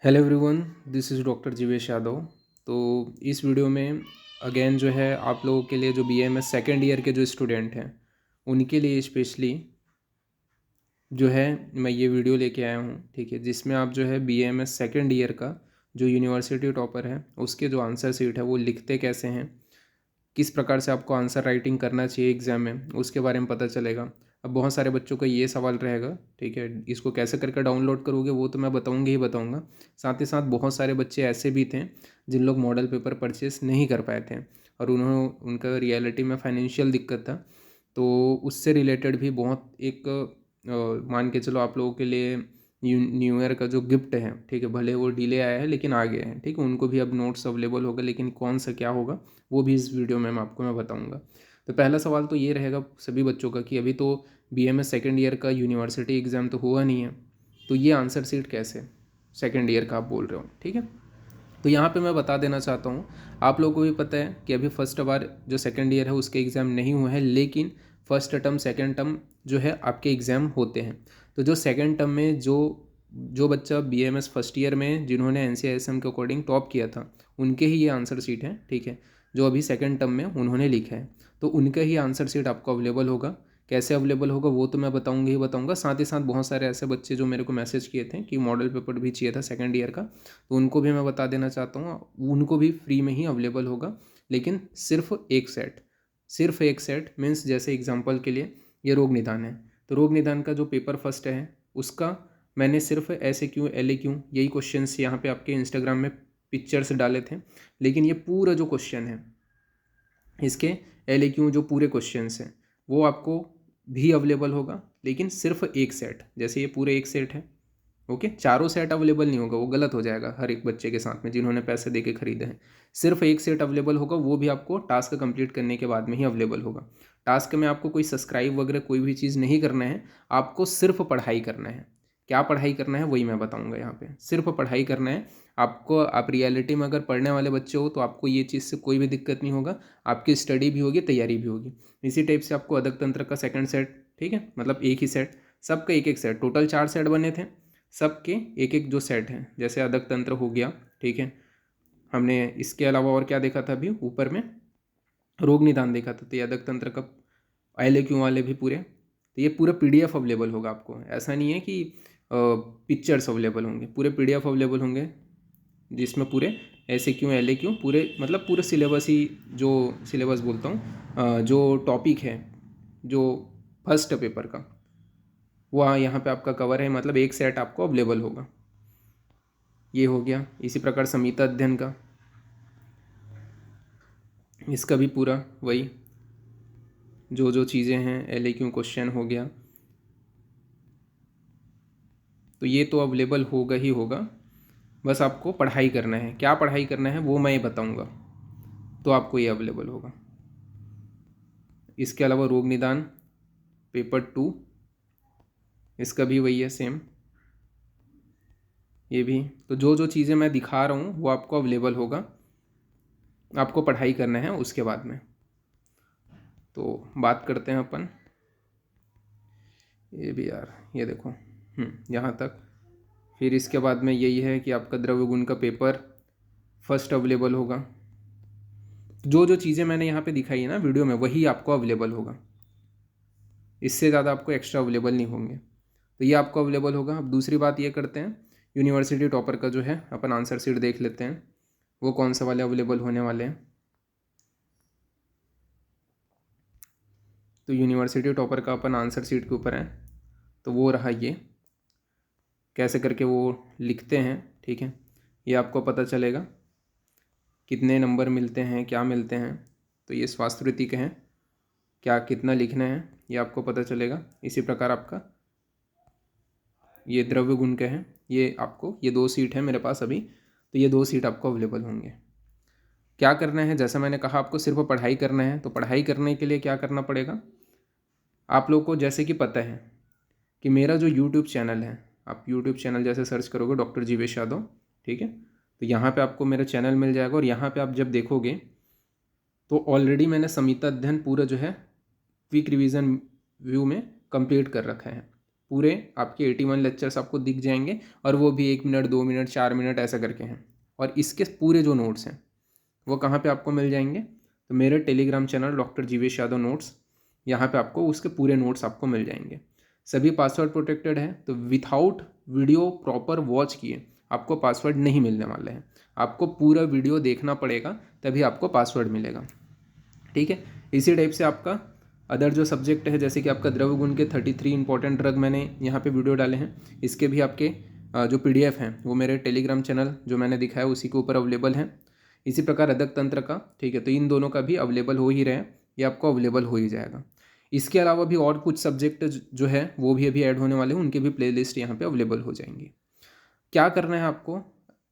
Hello everyone, this is doctor Jivesh Yadav. तो इस video में अगेन जो है आप लोगों के लिए जो बीएमएस सेकेंड ईयर के जो स्टूडेंट हैं उनके लिए स्पेशली जो है मैं ये वीडियो लेके आया हूँ। ठीक है, जिसमें आप जो है बीएमएस सेकेंड ईयर का जो यूनिवर्सिटी टॉपर है उसके जो आंसर सीट है वो लिखते कैसे हैं, किस प्रकार से आपको आंसर राइटिंग करना चाहिए एग्ज़ाम में, उसके बारे में पता चलेगा। अब बहुत सारे बच्चों का ये सवाल रहेगा, ठीक है, इसको कैसे करके डाउनलोड करोगे वो तो मैं बताऊंगा ही बताऊंगा। साथ ही साथ बहुत सारे बच्चे ऐसे भी थे जिन लोग मॉडल पेपर परचेस नहीं कर पाए थे और उनका रियलिटी में फाइनेंशियल दिक्कत था। तो उससे रिलेटेड भी बहुत एक मान के चलो आप लोगों के लिए न्यू ईयर का जो गिफ्ट है, ठीक है, भले वो डिले आया है लेकिन आ गया है, ठीक है, उनको भी अब नोट्स अवेलेबल होगा, लेकिन कौन सा क्या होगा वो भी इस वीडियो में मैं बताऊंगा। तो पहला सवाल तो ये रहेगा सभी बच्चों का कि अभी तो बीएमएस सेकेंड ईयर का यूनिवर्सिटी एग्ज़ाम तो हुआ नहीं है, तो ये आंसर सीट कैसे सेकेंड ईयर का आप बोल रहे हो, ठीक है। तो यहाँ पे मैं बता देना चाहता हूँ, आप लोगों को भी पता है कि अभी फर्स्ट बार जो सेकेंड ईयर है उसके एग्ज़ाम नहीं हुए हैं, लेकिन फर्स्ट टर्म सेकेंड टर्म जो है आपके एग्ज़ाम होते हैं। तो जो सेकेंड टर्म में जो जो बच्चा बीएमएस फर्स्ट ईयर में जिन्होंने एनसीआईएसएम के अकॉर्डिंग टॉप किया था उनके ही ये आंसर सीट है, ठीक है, जो अभी सेकेंड टर्म में उन्होंने लिखा है। तो उनका ही आंसर सीट आपको अवेलेबल होगा। कैसे अवेलेबल होगा वो तो मैं बताऊंगा ही बताऊंगा। साथ ही साथ बहुत सारे ऐसे बच्चे जो मेरे को मैसेज किए थे कि मॉडल पेपर भी चाहिए था सेकेंड ईयर का, तो उनको भी मैं बता देना चाहता हूँ, उनको भी फ्री में ही अवेलेबल होगा, लेकिन सिर्फ एक सेट मीन्स जैसे एग्जांपल के लिए ये रोग निदान है, तो रोग निदान का जो पेपर फर्स्ट है उसका मैंने सिर्फ ऐसे क्यों एल क्यों यही क्वेश्चंस यहाँ पे आपके इंस्टाग्राम में पिक्चर्स डाले थे, लेकिन ये पूरा जो क्वेश्चन है इसके एल क्यों जो पूरे क्वेश्चंस हैं वो आपको भी अवेलेबल होगा, लेकिन सिर्फ एक सेट, जैसे ये पूरे एक सेट है, ओके, चारों सेट अवेलेबल नहीं होगा, वो गलत हो जाएगा हर एक बच्चे के साथ में जिन्होंने पैसे दे के खरीदे हैं। सिर्फ एक सेट अवेलेबल होगा, वो भी आपको टास्क कंप्लीट करने के बाद में ही अवेलेबल होगा। टास्क में आपको कोई सब्सक्राइब वगैरह कोई भी चीज़ नहीं करना है, आपको सिर्फ पढ़ाई करना है। क्या पढ़ाई करना है वही मैं बताऊंगा यहाँ पे, सिर्फ पढ़ाई करना है आपको। आप रियलिटी में अगर पढ़ने वाले बच्चे हो तो आपको ये चीज़ से कोई भी दिक्कत नहीं होगा, आपकी स्टडी भी होगी, तैयारी भी होगी। इसी टाइप से आपको अदक तंत्र का सेकंड सेट, ठीक है, मतलब एक ही सेट, सबका एक एक सेट, टोटल 4 सेट बने थे, सबके एक एक जो सेट हैं, जैसे अदक तंत्र हो गया, ठीक है। हमने इसके अलावा और क्या देखा था अभी ऊपर में, रोग निदान देखा था, तो ये अदक तंत्र का आइले क्यों वाले भी पूरे, तो ये पूरा पीडीएफ अवेलेबल होगा आपको। ऐसा नहीं है कि पिक्चर्स अवेलेबल होंगे, पूरे पीडीएफ अवेलेबल होंगे जिसमें पूरे ऐसे क्यों एल क्यों पूरे मतलब पूरे सिलेबस ही, जो सिलेबस बोलता हूँ जो टॉपिक है जो फर्स्ट पेपर का वो यहाँ पे आपका कवर है, मतलब एक सेट आपको अवेलेबल होगा। ये हो गया। इसी प्रकार संहिता अध्ययन का, इसका भी पूरा वही जो जो चीज़ें हैं एल क्यों क्वेश्चन हो गया, तो ये तो अवेलेबल होगा ही होगा। बस आपको पढ़ाई करना है, क्या पढ़ाई करना है वो मैं बताऊंगा, तो आपको ये अवेलेबल होगा। इसके अलावा रोग निदान पेपर 2, इसका भी वही है सेम, ये भी। तो जो जो चीज़ें मैं दिखा रहा हूँ वो आपको अवेलेबल होगा, आपको पढ़ाई करना है उसके बाद में। तो बात करते हैं अपन, ये भी यार ये देखो यहाँ तक। फिर इसके बाद में यही है कि आपका द्रव्य गुण का पेपर फर्स्ट अवेलेबल होगा। जो जो चीज़ें मैंने यहाँ पे दिखाई है ना वीडियो में वही आपको अवेलेबल होगा, इससे ज़्यादा आपको एक्स्ट्रा अवेलेबल नहीं होंगे, तो ये आपको अवेलेबल होगा। अब दूसरी बात ये करते हैं, यूनिवर्सिटी टॉपर का जो है अपन आंसर सीट देख लेते हैं, वो कौन से वाले अवेलेबल होने वाले हैं। तो यूनिवर्सिटी टॉपर का अपन आंसर सीट के ऊपर है, तो वो रहा ये, कैसे करके वो लिखते हैं, ठीक है, ये आपको पता चलेगा कितने नंबर मिलते हैं क्या मिलते हैं। तो ये स्वास्थ्य के हैं, क्या कितना लिखना है ये आपको पता चलेगा। इसी प्रकार आपका ये द्रव्य गुण के हैं, ये आपको ये 2 सीट है मेरे पास अभी, तो ये 2 सीट आपको अवेलेबल होंगे। क्या करना है, जैसा मैंने कहा आपको सिर्फ पढ़ाई करना है, तो पढ़ाई करने के लिए क्या करना पड़ेगा, आप लोग को जैसे कि पता है कि मेरा जो यूट्यूब चैनल है, आप यूट्यूब चैनल जैसे सर्च करोगे डॉक्टर जीवेश यादव, ठीक है, तो यहाँ पे आपको मेरा चैनल मिल जाएगा, और यहाँ पे आप जब देखोगे तो ऑलरेडी मैंने संहिता अध्ययन पूरा जो है क्विक रिवीजन व्यू में कंप्लीट कर रखा है। पूरे आपके 81 लेक्चर्स आपको दिख जाएंगे, और वो भी 1 मिनट 2 मिनट 4 मिनट ऐसा करके हैं। और इसके पूरे जो नोट्स हैं वो कहाँ पे आपको मिल जाएंगे, तो मेरे Telegram channel doctor Jivesh Yadav notes, यहाँ पे आपको उसके पूरे नोट्स आपको मिल जाएंगे। सभी पासवर्ड प्रोटेक्टेड है, तो विथआउट वीडियो प्रॉपर वॉच किए आपको पासवर्ड नहीं मिलने वाले हैं। आपको पूरा वीडियो देखना पड़ेगा तभी आपको पासवर्ड मिलेगा, ठीक है। इसी टाइप से आपका अदर जो सब्जेक्ट है, जैसे कि आपका द्रव्य गुण के 33 इंपॉर्टेंट ड्रग मैंने यहाँ पे वीडियो डाले हैं, इसके भी आपके जो PDF हैं वो मेरे टेलीग्राम चैनल जो मैंने दिखाया उसी के ऊपर अवेलेबल है। इसी प्रकार अदक तंत्र का, ठीक है, तो इन दोनों का भी अवेलेबल हो ही रहे हैं, ये आपको अवेलेबल हो ही जाएगा। इसके अलावा भी और कुछ सब्जेक्ट जो है वो भी अभी ऐड होने वाले हैं, उनके भी प्लेलिस्ट यहाँ पे अवेलेबल हो जाएंगी। क्या करना है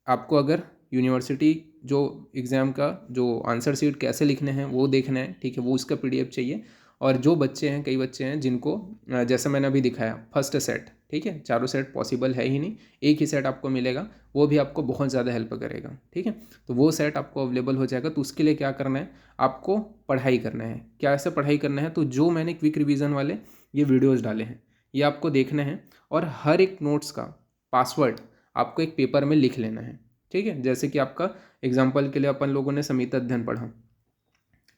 आपको अगर यूनिवर्सिटी जो एग्ज़ाम का जो आंसर शीट कैसे लिखने हैं वो देखना है, ठीक है, वो उसका PDF चाहिए। और जो बच्चे हैं, कई बच्चे हैं जिनको जैसा मैंने अभी दिखाया फर्स्ट सेट, ठीक है, चारों सेट पॉसिबल है ही नहीं, एक ही सेट आपको मिलेगा, वो भी आपको बहुत ज़्यादा हेल्प करेगा, ठीक है। तो वो सेट आपको अवेलेबल हो जाएगा। तो उसके लिए क्या करना है, आपको पढ़ाई करना है। क्या ऐसे पढ़ाई करना है, तो जो मैंने क्विक रिवीजन वाले ये वीडियोज़ डाले हैं ये आपको देखना है, और हर एक नोट्स का पासवर्ड आपको एक पेपर में लिख लेना है, ठीक है। जैसे कि आपका एग्जाम्पल के लिए अपन लोगों ने संहिता अध्ययन पढ़ा,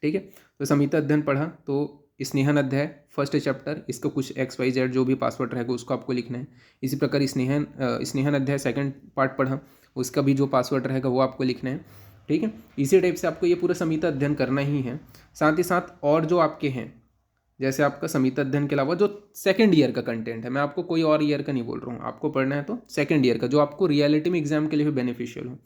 ठीक है, तो संहिता अध्ययन पढ़ा तो स्नेहन अध्याय फर्स्ट चैप्टर, इसका कुछ XYZ जो भी पासवर्ड रहेगा उसको आपको लिखना है। इसी प्रकार स्नेहन अध्याय सेकंड पार्ट पढ़ा, उसका भी जो पासवर्ड रहेगा वो आपको लिखना है, ठीक है। इसी टाइप से आपको ये पूरा संहिता अध्ययन करना ही है। साथ ही साथ और जो आपके हैं, जैसे आपका संहिता अध्ययन के अलावा जो सेकंड ईयर का कंटेंट है, मैं आपको कोई और ईयर का नहीं बोल रहा हूँ, आपको पढ़ना है तो सेकंड ईयर का, जो आपको रियलिटी में एग्जाम के लिए भी बेनिफिशियल हो।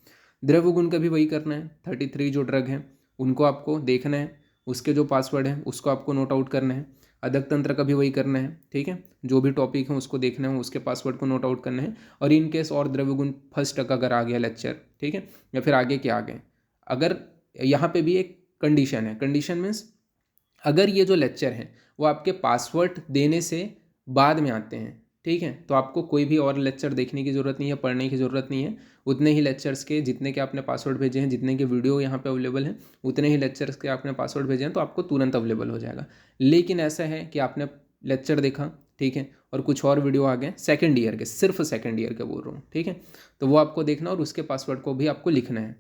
द्रव्य गुण का भी वही करना है, 33 जो ड्रग हैं उनको आपको देखना है, उसके जो पासवर्ड है उसको आपको नोट आउट करना है। अदक तंत्र का भी वही करना है, ठीक है, जो भी टॉपिक है उसको देखना है, उसके पासवर्ड को नोट आउट करना है। और इन केस और द्रव्य गुण फर्स्ट तक अगर आ गया लेक्चर, ठीक है, या फिर आगे क्या आ गए, अगर यहाँ पे भी एक कंडीशन है, कंडीशन मीन्स अगर ये जो लेक्चर हैं वो आपके पासवर्ड देने से बाद में आते हैं, ठीक है, तो आपको कोई भी और लेक्चर देखने की ज़रूरत नहीं है, पढ़ने की ज़रूरत नहीं है। उतने ही लेक्चर्स के जितने के आपने पासवर्ड भेजे हैं, जितने के वीडियो यहाँ पे अवेलेबल हैं, उतने ही लेक्चर्स के आपने पासवर्ड भेजे हैं, तो आपको तुरंत अवेलेबल हो जाएगा। लेकिन ऐसा है कि आपने लेक्चर देखा, ठीक है, और कुछ और वीडियो आ गए सेकेंड ईयर के, सिर्फ सेकेंड ईयर के बोल रहा हूँ, ठीक है, तो वो आपको देखना और उसके पासवर्ड को भी आपको लिखना है।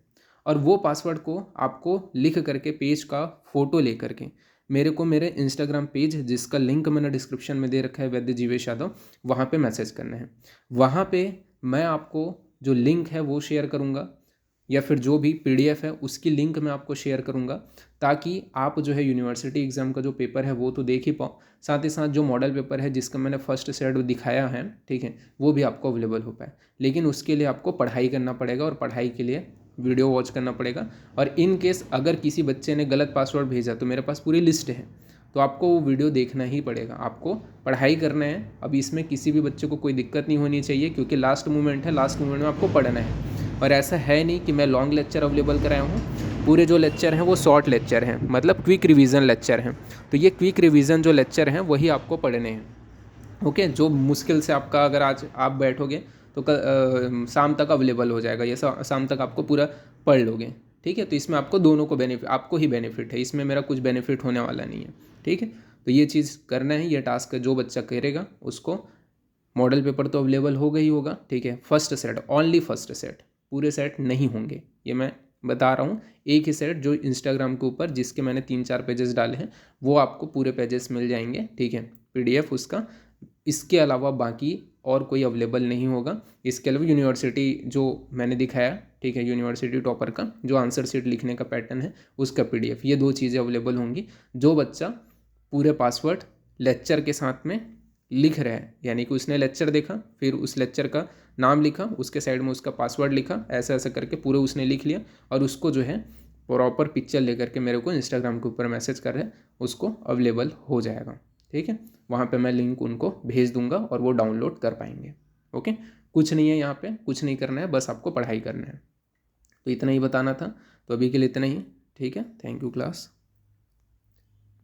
और वो पासवर्ड को आपको लिख करके पेज का फ़ोटो ले करके मेरे को मेरे इंस्टाग्राम पेज, जिसका लिंक मैंने डिस्क्रिप्शन में दे रखा है, वैद्य जीवेश यादव, वहाँ पे मैसेज करना है। वहाँ पे मैं आपको जो लिंक है वो शेयर करूँगा, या फिर जो भी PDF है उसकी लिंक मैं आपको शेयर करूँगा, ताकि आप जो है यूनिवर्सिटी एग्ज़ाम का जो पेपर है वो तो देख ही पाओ, साथ ही साथ जो मॉडल पेपर है जिसका मैंने फर्स्ट सेट दिखाया है, ठीक है, वो भी आपको अवेलेबल हो पाए। लेकिन उसके लिए आपको पढ़ाई करना पड़ेगा, और पढ़ाई के लिए वीडियो वॉच करना पड़ेगा। और इन केस अगर किसी बच्चे ने गलत पासवर्ड भेजा तो मेरे पास पूरी लिस्ट है, तो आपको वो वीडियो देखना ही पड़ेगा, आपको पढ़ाई करना है। अब इसमें किसी भी बच्चे को कोई दिक्कत नहीं होनी चाहिए, क्योंकि लास्ट मोमेंट है, लास्ट मोमेंट में आपको पढ़ना है। और ऐसा है नहीं कि मैं लॉन्ग लेक्चर अवेलेबल कराया हूँ, पूरे जो लेक्चर हैं वो शॉर्ट लेक्चर हैं, मतलब क्विक रिवीजन लेक्चर हैं। तो ये क्विक रिवीजन जो लेक्चर हैं वही आपको पढ़ने हैं, ओके। जो मुश्किल से आपका अगर आज आप बैठोगे तो शाम तक अवेलेबल हो जाएगा, ये शाम तक आपको पूरा पढ़ लोगे, ठीक है। तो इसमें आपको दोनों को बेनिफिट, आपको ही बेनिफिट है, इसमें मेरा कुछ बेनिफिट होने वाला नहीं है, ठीक है। तो ये चीज़ करना है, ये टास्क जो बच्चा करेगा उसको मॉडल पेपर तो अवेलेबल होगा ही होगा, ठीक है। First set, only first set, पूरे सेट नहीं होंगे, ये मैं बता रहा हूँ। एक ही सेट जो इंस्टाग्राम के ऊपर जिसके मैंने 3-4 पेजेस डाले हैं वो आपको पूरे पेजेस मिल जाएंगे, ठीक है, PDF उसका। इसके अलावा बाकी और कोई अवेलेबल नहीं होगा। इसके अलावा यूनिवर्सिटी जो मैंने दिखाया, ठीक है, यूनिवर्सिटी टॉपर का जो आंसर शीट लिखने का पैटर्न है उसका PDF, ये 2 चीज़ें अवेलेबल होंगी। जो बच्चा पूरे पासवर्ड लेक्चर के साथ में लिख रहा है, यानी कि उसने लेक्चर देखा, फिर उस लेक्चर का नाम लिखा, उसके साइड में उसका पासवर्ड लिखा, ऐसा ऐसा करके पूरे उसने लिख लिया, और उसको जो है प्रॉपर पिक्चर लेकर के मेरे को इंस्टाग्राम के ऊपर मैसेज कर रहे हैं, उसको अवेलेबल हो जाएगा, ठीक है। वहाँ पे मैं लिंक उनको भेज दूंगा और वो डाउनलोड कर पाएंगे, ओके। कुछ नहीं है यहाँ पे, कुछ नहीं करना है, बस आपको पढ़ाई करना है। तो इतना ही बताना था, तो अभी के लिए इतना ही, ठीक है। Thank you class.